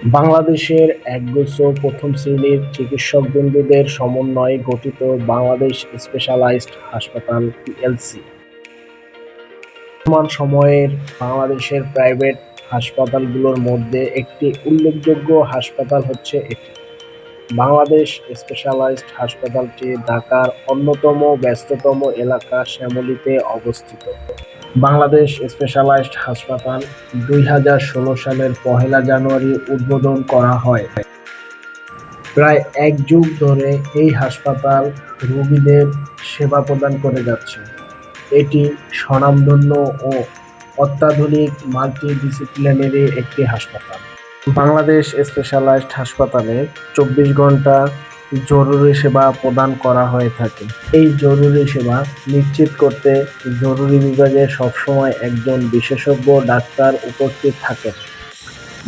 বাংলাদেশের একগুচ্ছ প্রথম শ্রেণির চিকিৎসকবৃন্দদের সমন্বয়ে গঠিত বাংলাদেশ স্পেশালাইজড হাসপাতাল পিএলসি বর্তমান সময়ের বাংলাদেশের প্রাইভেট হাসপাতালগুলোর মধ্যে একটি উল্লেখযোগ্য হাসপাতাল হচ্ছে এটি। বাংলাদেশ স্পেশালাইজড হাসপাতালটি ঢাকার অন্যতম ব্যস্ততম এলাকা শ্যামলীতে অবস্থিত। বাংলাদেশ স্পেশালাইজড হাসপাতাল ২০১৬ সালের ১লা জানুয়ারি উদ্বোধন করা হয়। প্রায় এক যুগ ধরে এই হাসপাতাল রোগীদের সেবা প্রদান করে যাচ্ছে। এটি স্বনামধন্য ও অত্যাধুনিক মাল্টিডিসিপ্লিনারি একটি হাসপাতাল। বাংলাদেশ স্পেশালাইজড হাসপাতালে ২৪ ঘন্টা জরুরি সেবা প্রদান করা হয়ে থাকে। এই জরুরি সেবা নিশ্চিত করতে জরুরি বিভাগে সবসময় একজন বিশেষজ্ঞ ডাক্তার উপস্থিত থাকেন।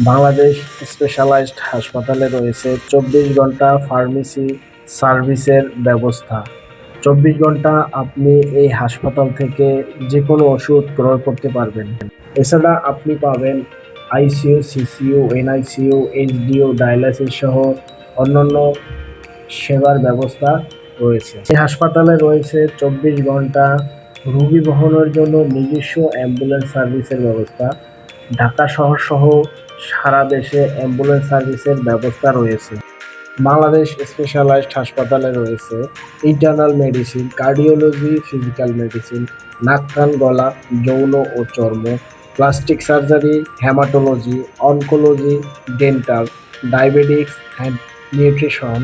বাংলাদেশ স্পেশালাইজড হাসপাতালে রয়েছে ২৪ ঘন্টা ফার্মেসি সার্ভিসের ব্যবস্থা। ২৪ ঘন্টা আপনি এই হাসপাতাল থেকে যে কোনো ওষুধ ক্রয় করতে পারবেন। এছাড়া আপনি পাবেন ICU, CCU, NICU, HDU, dialysis সহ অন্যান্য সেবার ব্যবস্থা রয়েছে। এই হাসপাতালে রয়েছে ২৪ ঘন্টা রোগী বহনের জন্য নিজস্ব অ্যাম্বুলেন্স সার্ভিসের ব্যবস্থা। ঢাকা শহর সহ সারা দেশে অ্যাম্বুলেন্স সার্ভিসের ব্যবস্থা রয়েছে। বাংলাদেশ স্পেশালাইজড হাসপাতালে রয়েছে internal medicine, cardiology, physical medicine, নাক কান গলা, যৌন ও চর্ম, plastic surgery, haematology, oncology, dental, diabetics and nutrition,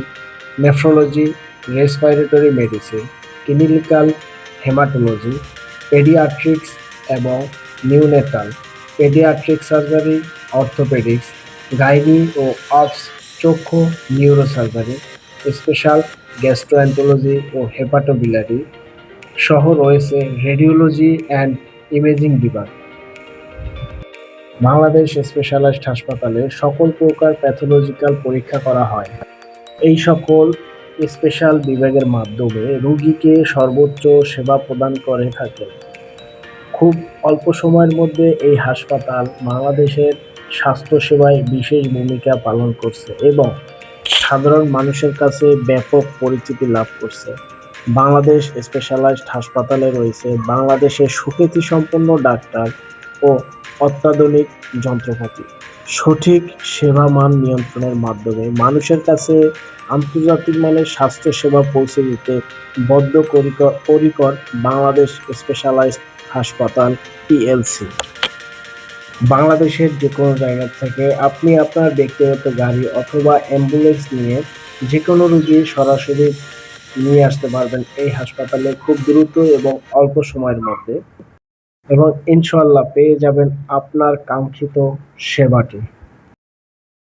nephrology, respiratory medicine, clinical haematology, paediatrics এবং neonatal, paediatric surgery, orthopaedics, gynae ও অবস, চক্ষু, নিউরোসার্জারি, স্পেশাল গ্যাস্ট্রোএন্টারোলজি ও হেপাটোবিলিয়ারি সহ রয়েছে রেডিওলজি অ্যান্ড ইমেজিং বিভাগ। বাংলাদেশ স্পেশালাইজড হাসপাতালে সকল প্রকার প্যাথোলজিক্যাল পরীক্ষা করা হয়। এই সকল স্পেশাল বিভাগের মাধ্যমে রোগীকে সর্বোচ্চ সেবা প্রদান করে থাকে। খুব অল্প সময়ের মধ্যে এই হাসপাতাল বাংলাদেশের স্বাস্থ্যসেবায় বিশেষ ভূমিকা পালন করছে এবং সাধারণ মানুষের কাছে ব্যাপক পরিচিতি লাভ করছে। বাংলাদেশ স্পেশালাইজড হাসপাতালে রয়েছে বাংলাদেশের সুখ্যাতিসম্পন্ন ডাক্তার ও অত্যাধুনিক যন্ত্রপাতি। সঠিক সেবা মান নিয়ন্ত্রণের মাধ্যমে মানুষের কাছে আন্তর্জাতিক মানের স্বাস্থ্যসেবা পৌঁছে দিতে বদ্ধপরিকর বাংলাদেশ স্পেশালাইজড হাসপাতাল পিএলসি। বাংলাদেশের যে কোনো জায়গা থেকে আপনি আপনার ব্যক্তিগত গাড়ি অথবা অ্যাম্বুলেন্স নিয়ে যে কোনো রোগী সরাসরি নিয়ে আসতে পারবেন এই হাসপাতালে খুব দ্রুত এবং অল্প সময়ের মধ্যে, এবং ইনশাআল্লাহ পেয়ে যাবেন আপনার কাঙ্ক্ষিত সেবাটি।